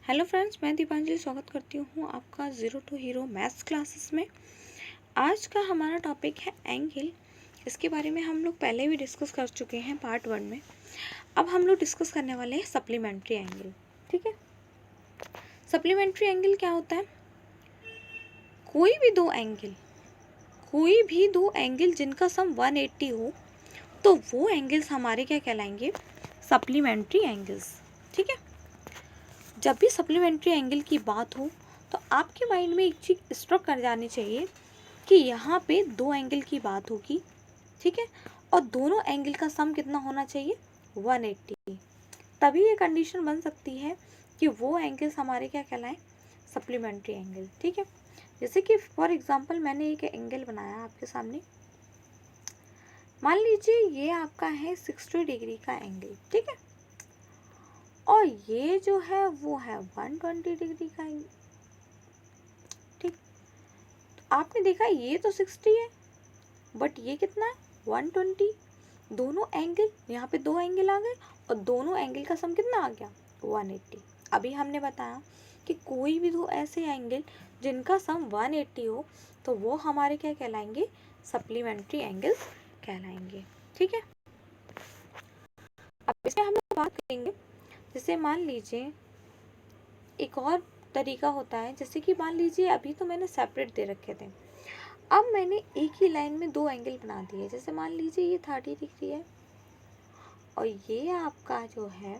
Hello friends, मैं दीपांजलि स्वागत करती हूँ आपका zero to hero maths classes में। आज का हमारा टॉपिक है एंगल। इसके बारे में हम लोग पहले भी डिस्कस कर चुके हैं पार्ट 1 में। अब हम लोग डिस्कस करने वाले हैं सप्लीमेंट्री एंगल। ठीक है, सप्लीमेंट्री एंगल क्या होता है? कोई भी दो एंगल जिनका सम 180 हो तो वो एंगल्स हमारे क्या कहलाएंगे? Supplementary angles. ठीक है, जब भी सप्लीमेंट्री एंगल की बात हो तो आपके माइंड में एक चीज़ स्ट्रक कर जानी चाहिए कि यहाँ पे दो एंगल की बात होगी। ठीक है, और दोनों एंगल का सम कितना होना चाहिए? 180। तभी ये कंडीशन बन सकती है कि वो एंगल्स हमारे क्या कहलाएं? Supplementary angle. ठीक है, जैसे कि फॉर एग्जांपल मैंने एक एंगल बनाया आपके सामने। मान लीजिए ये आपका है 60 डिग्री का एंगल। ठीक है, और ये जो है वो है 120 डिग्री का एंगल। ठीक, आपने देखा ये तो 60 है बट ये कितना है? 120। दोनों एंगल, यहाँ पे दो एंगल आ गए और दोनों एंगल का सम कितना आ गया? 180। अभी हमने बताया कि कोई भी दो ऐसे एंगल जिनका सम 180 हो तो वो हमारे क्या कहलाएंगे? सप्लीमेंट्री एंगल्स कहलाएंगे। ठीक है, अब इसमें हम लोग बात करेंगे, जैसे मान लीजिए एक और तरीका होता है, जैसे कि मान लीजिए अभी तो मैंने सेपरेट दे रखे थे, अब मैंने एक ही लाइन में दो एंगल बना दिए। जैसे मान लीजिए ये 30 डिग्री है और ये आपका जो है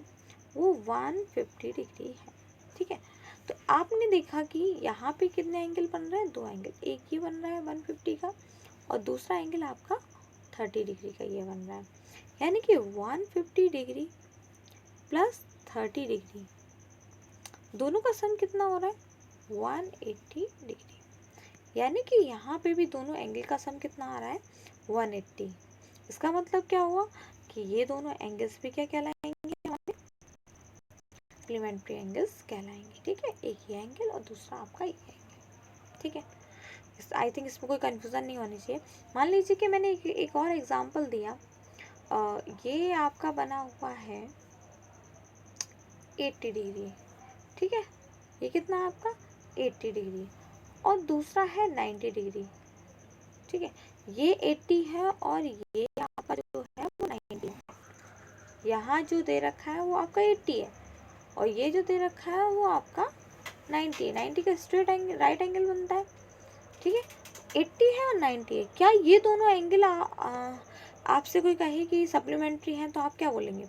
वो 150 डिग्री है। ठीक है, तो आपने देखा कि यहाँ पे कितने एंगल बन रहे हैं? दो एंगल, एक ही बन रहा है 150 का और दूसरा एंगल आपका 30 डिग्री का ये बन रहा है। यानी कि 150 डिग्री प्लस 30 डिग्री, दोनों का सम कितना हो रहा है? 180 डिग्री। यानी कि यहाँ पे भी दोनों एंगल का सम कितना आ रहा है? 180। इसका मतलब क्या हुआ कि ये दोनों एंगल्स भी क्या कहलाएंगे? हमारे सप्लीमेंट्री एंगल्स कहलाएंगे। ठीक है, एक ये एंगल और दूसरा आपका ये एंगल। ठीक है, आई थिंक इसमें कोई कंफ्यूजन नहीं होनी चाहिए। मान लीजिए कि मैंने एक और एग्जांपल दिया। ये आपका बना हुआ है 80 डिग्री। ठीक है, ये कितना है आपका? 80 डिग्री और दूसरा है 90 डिग्री। ठीक है, ये 80 है और ये आपका जो है वो 90 है। यहाँ जो दे रखा है वो आपका 80 है और ये जो दे रखा है वो आपका 90 है। 90 का स्ट्रेट एंगल राइट एंगल बनता है। ठीक है, 80 है और 90 है। क्या ये दोनों एंगल आपसे कोई कहे कि सप्लीमेंट्री हैं तो आप क्या बोलेंगे?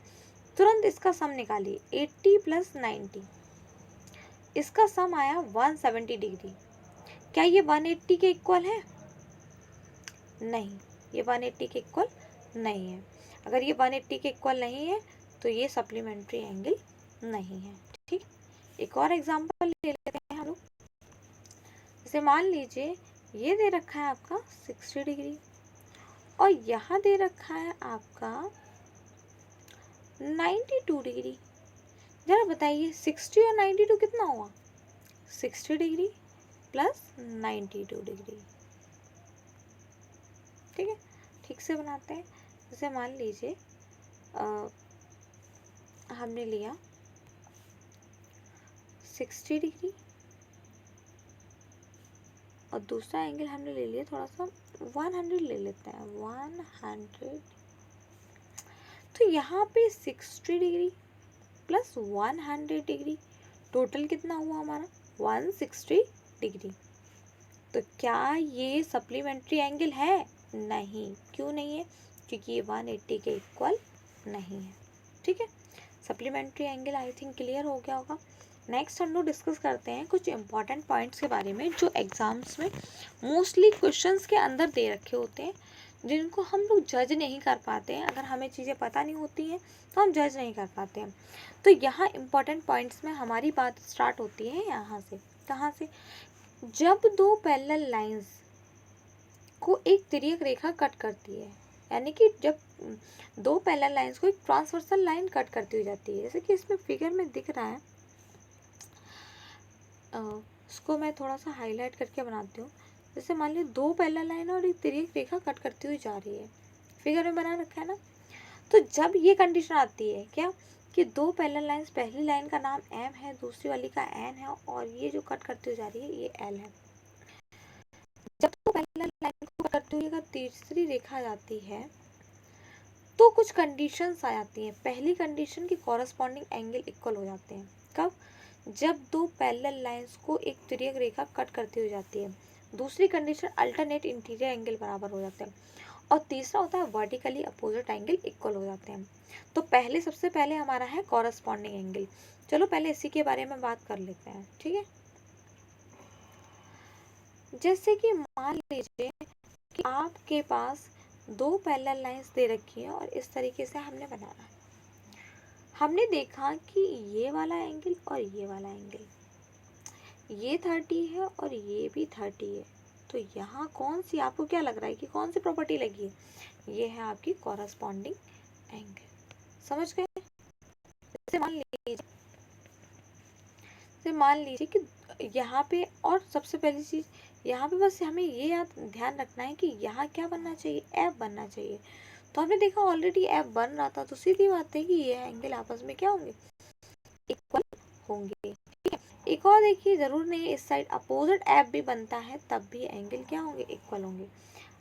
तुरंत इसका सम निकालिए। 80 प्लस 90, इसका सम आया 170 डिग्री। क्या ये 180 के इक्वल है? नहीं, ये 180 के इक्वल नहीं है। अगर ये 180 के इक्वल नहीं है तो ये सप्लीमेंट्री एंगल नहीं है। ठीक, एक और एग्जांपल ले लेते हैं हम लोग। जैसे मान लीजिए ये दे रखा है आपका 60 डिग्री और यहाँ दे रखा है आपका 92 डिग्री। जरा बताइए 60 और 92 कितना हुआ? 60 डिग्री प्लस 92 डिग्री। ठीक है, ठीक से बनाते हैं। जैसे मान लीजिए हमने लिया 60 डिग्री और दूसरा एंगल हमने ले लिया थोड़ा सा 100 ले लेते हैं, 100। तो यहाँ पे 60 डिग्री प्लस 100 डिग्री, टोटल कितना हुआ हमारा? 160 डिग्री। तो क्या ये सप्लीमेंट्री एंगल है? नहीं। क्यों नहीं है? क्योंकि ये 180 के इक्वल नहीं है। ठीक है, supplementary angle I think clear हो गया होगा। नेक्स्ट हम लोग डिस्कस करते हैं कुछ इंपॉर्टेंट पॉइंट्स के बारे में जो एग्जाम्स में मोस्टली क्वेश्चंस के अंदर दे रखे होते हैं, जिनको हम लोग जज नहीं कर पाते हैं। अगर हमें चीज़ें पता नहीं होती हैं तो हम जज नहीं कर पाते हैं। तो यहाँ इंपॉर्टेंट पॉइंट्स में हमारी बात स्टार्ट होती है यहाँ से। कहाँ से? जब दो पैरेलल लाइंस को एक तिर्यक रेखा कट करती है, यानी कि जब दो पैरेलल लाइंस को एक ट्रांसवर्सल लाइन कट करती हुई जाती है, जैसे कि इसमें फिगर में दिख रहा है, उसको मैं थोड़ा सा हाईलाइट करके बनाती हूँ। जैसे मान लीजिए दो पैरेलल लाइन और एक तिर्यक रेखा कट करती हुई जा रही है, फिगर में बना रखा है ना। तो जब ये कंडीशन आती है क्या कि दो पैरेलल लाइंस, पहली लाइन का नाम M है, दूसरी वाली का N है, और ये जो कट करती हुई जा रही है ये L है। जब दो पैरेलल लाइन को कट करती हुई अगर तीसरी रेखा जाती है तो कुछ कंडीशंस आ जाती हैं। पहली कंडीशन की कॉरस्पॉन्डिंग एंगल इक्वल हो जाते हैं। कब? जब दो पैरेलल लाइंस को एक तिर्यक रेखा कट करती हुई जाती है। दूसरी कंडीशन अल्टरनेट इंटीरियर एंगल बराबर हो जाते हैं, और तीसरा होता है वर्टिकली अपोजिट एंगल इक्वल हो जाते हैं। तो पहले, सबसे पहले हमारा है कॉरस्पॉन्डिंग एंगल। चलो पहले इसी के बारे में बात कर लेते हैं, ठीक है। जैसे कि मान लीजिए कि आपके पास दो पैरेलल लाइंस दे रखी है और इस तरीके से हमने बनाना है। हमने देखा कि ये वाला एंगल और ये वाला एंगल, ये 30 है और ये भी 30 है। तो यहाँ कौन सी, आपको क्या लग रहा है कि कौन सी प्रॉपर्टी लगी है? ये है आपकी कॉरस्पॉन्डिंग एंगल। समझ गए? जैसे मान लीजिए कि यहाँ पे, और सबसे पहली चीज़ यहाँ पे बस हमें ये याद ध्यान रखना है कि यहाँ क्या बनना चाहिए? एफ बनना चाहिए। तो हमने देखा ऑलरेडी एफ बन रहा था, तो सीधी बात है कि ये एंगल आपस में क्या होंगे? इक्वल होंगे। ठीक है। एक और देखिए, जरूर नहीं है इस साइड अपोजिट एफ भी बनता है तब भी एंगल क्या होंगे? इक्वल होंगे।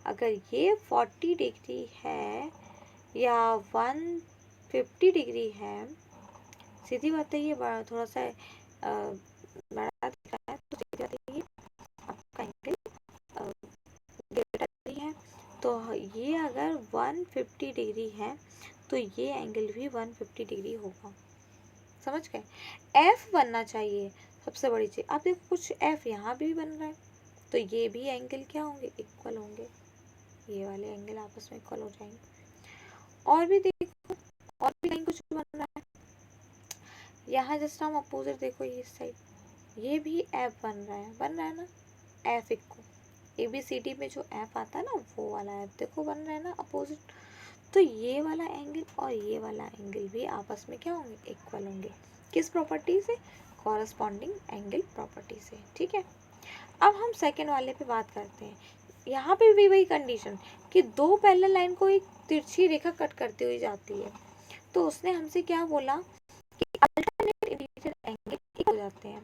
अगर ये 40 डिग्री है या 150 डिग्री है, सीधी बात है ये थोड़ा सा बड़ा दिख रहा है, तो सीधी बात है ये आपका एंगल ग्रेटर है। तो ये अगर 150 डिग्री है तो ये एंगल भी 150 डिग्री होगा। समझ गए? एफ बनना चाहिए सबसे बड़ी चीज। आप देखो कुछ एफ यहाँ भी बन रहा है, तो ये भी एंगल क्या होंगे? इक्वल होंगे। ये वाले एंगल आपस में इक्वल हो जाएंगे। और भी देखो, और भी कहीं कुछ बन रहा है, यहाँ जस्ट हम अपोजिट देखो, ये साइड ये भी एफ बन रहा है ना, एफ इक्वल ABCD में जो एफ आता है ना, वो वाला एफ देखो बन रहा है ना अपोजिट। तो ये वाला एंगल और ये वाला एंगल भी आपस में क्या होंगे? इक्वल होंगे। किस प्रॉपर्टी से? कॉरस्पॉन्डिंग एंगल प्रॉपर्टी से। ठीक है। अब हम सेकेंड वाले पे बात करते हैं। यहाँ पे भी वही कंडीशन कि दो पैरेलल लाइन को एक तिरछी रेखा कट करती हुई जाती है। तो उसने हमसे क्या बोला कि अल्टरनेट इंटीरियर एंगल इक्वल हो जाते हैं।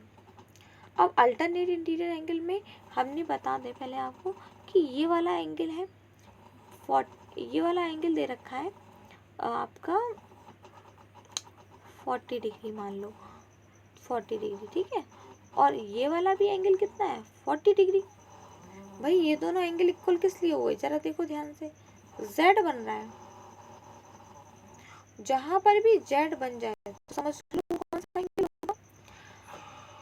अब अल्टरनेट इंटीरियर एंगल में हमने बता दें पहले आपको कि ये वाला एंगल है, ये वाला एंगल दे रखा है आपका 40 डिग्री, मान लो 40 डिग्री, ठीक है। और ये वाला भी एंगल कितना है? 40 डिग्री। भाई ये दोनों एंगल इक्वल किस लिए हुए? जरा देखो ध्यान से, Z बन रहा है। जहां पर भी Z बन जाए तो समझ लो कौन सा एंगल होगा?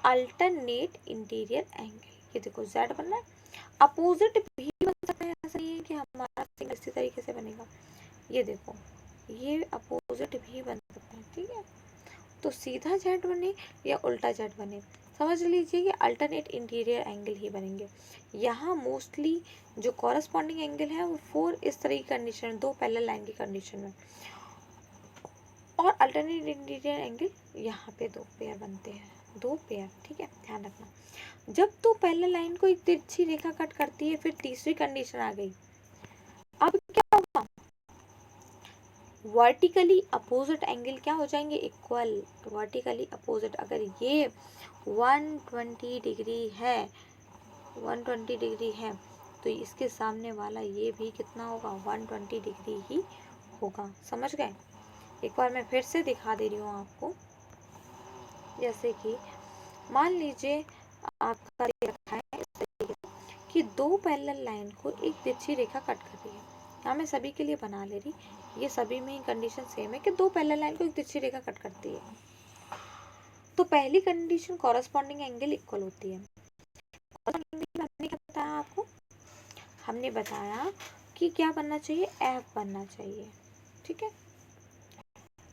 Alternate interior angle. ये देखो Z बन रहा है। अपोजिट भी बन सकता है, ऐसा नहीं है कि हमारा सिंगल इसी तरीके से बनेगा। ये देखो, ये अपोजिट भी बन सकता है, ठीक है। तो सीधा Z बने या उल्टा Z बने, समझ लीजिए कि अल्टरनेट इंटीरियर एंगल ही बनेंगे। यहाँ मोस्टली जो कॉरस्पॉन्डिंग एंगल है वो 4 इस तरह की कंडीशन, दो पैरेलल लाइन की कंडीशन में, और अल्टरनेट इंटीरियर एंगल यहाँ पे दो पेयर बनते हैं, दो पेयर। ठीक है, ध्यान रखना। जब तो पैरेलल लाइन को एक तिरछी रेखा कट करती है, फिर तीसरी कंडीशन आ गई। अब क्या होगा? वर्टिकली अपोजिट एंगल क्या हो जाएंगे? इक्वल। वर्टिकली अपोजिट, अगर ये 120 डिग्री है, 120 डिग्री है, तो इसके सामने वाला ये भी कितना होगा? 120 डिग्री ही होगा। समझ गए? एक बार मैं फिर से दिखा दे रही हूँ आपको। जैसे कि मान लीजिए आपका रखा है इस तरीके कि दो पैरेलल लाइन को एक तिरछी रेखा कट कर रही है। यहाँ मैं सभी के लिए बना ले रही, ये सभी में ही कंडीशन सेम है कि दो पैरेलल लाइन को एक तिरछी रेखा कट करती है। तो पहली कंडीशन कॉरस्पॉन्डिंग एंगल इक्वल होती है। हमने क्या बताया आपको? हमने बताया कि क्या बनना चाहिए? एफ बनना चाहिए। ठीक है,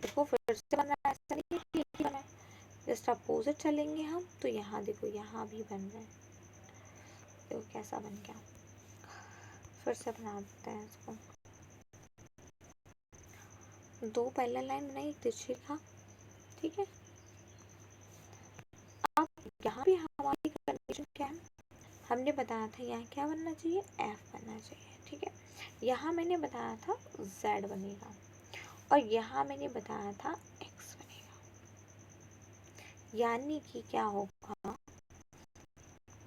देखो फिर से बन रहा है, ऐसा नहीं है कि एक ही बना है। जस्ट अपोजिट चलेंगे हम, तो यहाँ देखो, यहाँ भी बन रहा है। देखो कैसा बन गया। फिर से बना देते हैं इसको। दो पैरेलल लाइन बनाई, एक तिरछी रेखा, ठीक है। अब यहाँ भी हमारी कंडीशन क्या है? हमने बताया था यहाँ क्या बनना चाहिए? एफ बनना चाहिए, ठीक है। यहाँ मैंने बताया था Z बनेगा, और यहाँ मैंने बताया था X बनेगा। यानी कि क्या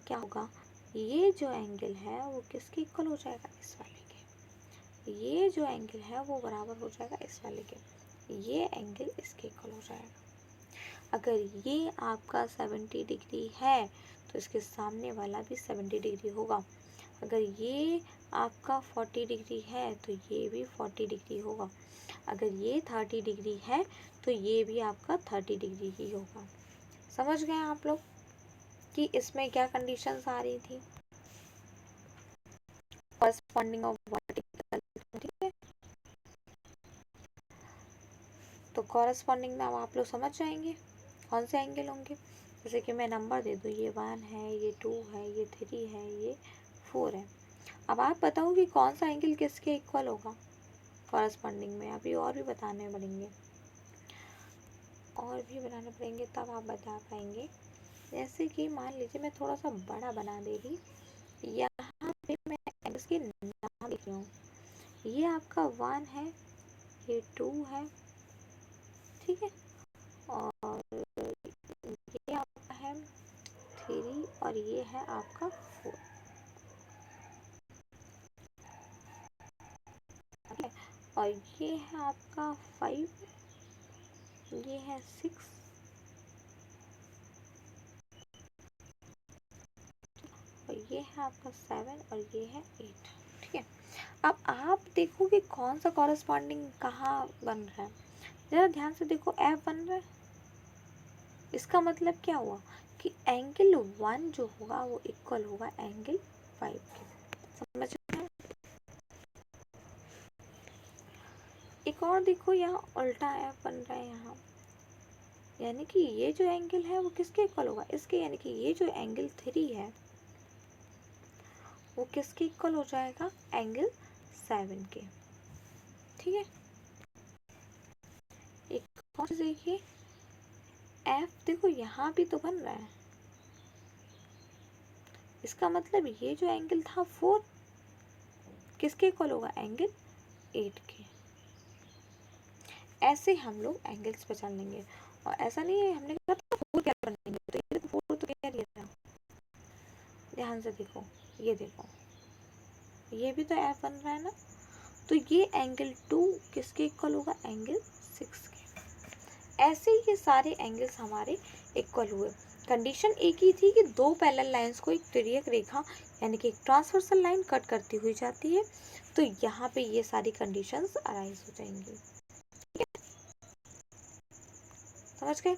होगा, ये जो एंगल है वो किसके इक्वल हो जाएगा, इस वाले के। ये जो एंगल है वो बराबर हो जाएगा इस वाले के, ये एंगल इसके इक्वल हो जाएगा। अगर ये आपका 70 डिग्री है तो इसके सामने वाला भी 70 डिग्री होगा। अगर ये आपका 40 डिग्री है तो ये भी 40 डिग्री होगा। अगर ये 30 डिग्री है तो ये भी आपका 30 डिग्री ही होगा। समझ गए आप लोग कि इसमें क्या कंडीशंस आ रही थी, कॉरस्पॉन्डिंग ऑफ वर्टिकल, ठीक है। तो कॉरस्पॉन्डिंग में अब आप लोग समझ जाएंगे कौन से एंगल होंगे। जैसे कि मैं नंबर दे दूँ, ये 1 है, ये 2 है, ये 3 है, ये 4 है। अब आप बताओ कि कौन सा एंगल किसके इक्वल होगा कॉरस्पॉन्डिंग में। अभी और भी बताने पड़ेंगे, और भी बनाने पड़ेंगे, तब आप बता पाएंगे। जैसे कि मान लीजिए मैं थोड़ा सा बड़ा बना दे रही, यहाँ पे मैं एंगल्स के नाम लिख रही हूँ। ये आपका 1 है, ये 2 है, ठीक है, और ये आपका है 3 और ये है आपका 4, ठीक है, और ये है आपका 5, ये है 6 और ये है आपका 7 और ये है 8, ठीक है। अब आप देखो कि कौन सा कॉरस्पॉन्डिंग कहाँ बन रहा है। जरा ध्यान से देखो, एफ बन रहा है। इसका मतलब क्या हुआ कि एंगल 1 जो होगा वो इक्वल होगा एंगल 5 के। समझ में? एक और देखो, यहाँ उल्टा एफ बन रहा है यहाँ, यानी कि ये जो एंगल है वो किसके इक्वल होगा, इसके। यानी कि ये जो एंगल 3 है वो किसके इक्वल हो जाएगा, एंगल 7 के, ठीक है। एक और देखिए, एफ देखो यहाँ भी तो बन रहा है, इसका मतलब ये जो एंगल था 4 किसके इक्वल होगा, एंगल 8 के। ऐसे हम लोग एंगल्स पहचान लेंगे। और ऐसा नहीं है हमने कहा था 4 क्या बनेंगे, तो ये देखो 4 तो क्या लिया था, ध्यान से देखो, ये देखो, ये भी तो एफ बन रहा है ना। तो ये एंगल 2 किसके इक्वल होगा, एंगल 6 के। ऐसे ही ये सारे एंगल्स हमारे इक्वल हुए। कंडीशन एक ही थी कि दो पैरेलल लाइंस को एक तिर्यक रेखा यानी कि एक ट्रांसवर्सल लाइन कट करती हुई जाती है। तो यहाँ पे ये सारी कंडीशंस अराइज हो जाएंगी, ठीक है। समझ गए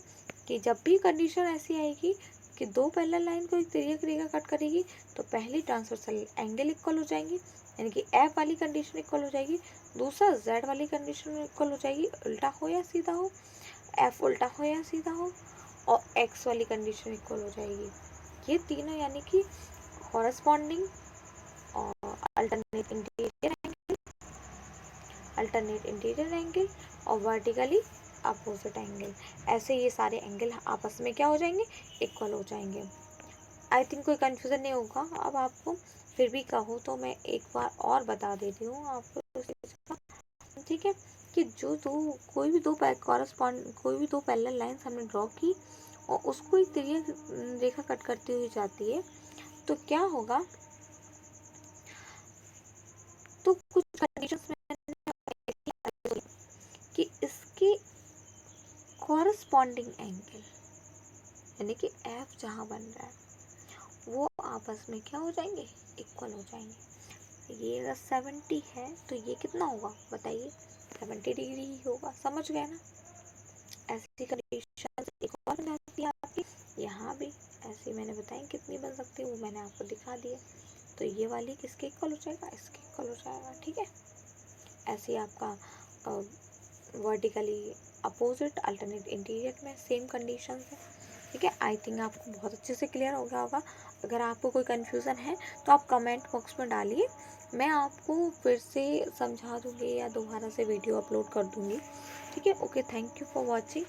कि जब भी कंडीशन ऐसी आएगी कि दो पैरेलल लाइन को एक तिर्यक रेखा कट करेगी तो पहली ट्रांसवर्सल एंगल इक्वल हो जाएंगी, यानी कि एफ वाली कंडीशन इक्वल हो जाएगी, दूसरा जेड वाली कंडीशन इक्वल हो जाएगी, उल्टा हो या सीधा हो, एफ उल्टा हो या सीधा हो, और एक्स वाली कंडीशन इक्वल हो जाएगी। ये तीनों यानी कि कॉरस्पॉन्डिंग और अल्टरनेट इंटीरियर एंगल और वर्टिकली अपोजिट एंगल, ऐसे ये सारे एंगल आपस में क्या हो जाएंगे, इक्वल हो जाएंगे। आई थिंक कोई कन्फ्यूज़न नहीं होगा अब आपको। फिर भी कहो तो मैं एक बार और बता देती हूँ आपको, ठीक है, कि जो दो कोई भी दो पैरेलल लाइंस हमने ड्रॉ की और उसको एक तिर्यक रेखा कट करती हुई जाती है, तो क्या होगा, तो कुछ कंडीशंस में कि इसके कॉरस्पॉन्डिंग एंगल यानी कि एफ जहाँ बन रहा है वो आपस में क्या हो जाएंगे, इक्वल हो जाएंगे। ये अगर 70 है तो ये कितना होगा बताइए, 70 डिग्री ही होगा। समझ गए ना। ऐसी कंडीशन एक और बन जाती है आपकी, यहाँ भी ऐसी मैंने बताई कितनी बन सकती है वो मैंने आपको दिखा दिया। तो ये वाली किसके इक्वल हो जाएगा, इसके इक्वल हो जाएगा, ठीक है। ऐसे आपका वर्टिकली अपोजिट अल्टरनेट इंटीरियर में सेम कंडीशंस है, ठीक है। आई थिंक आपको बहुत अच्छे से क्लियर हो गया होगा। अगर आपको कोई कन्फ्यूज़न है तो आप कमेंट बॉक्स में डालिए, मैं आपको फिर से समझा दूँगी या दोबारा से वीडियो अपलोड कर दूँगी, ठीक है। Okay, thank you for watching.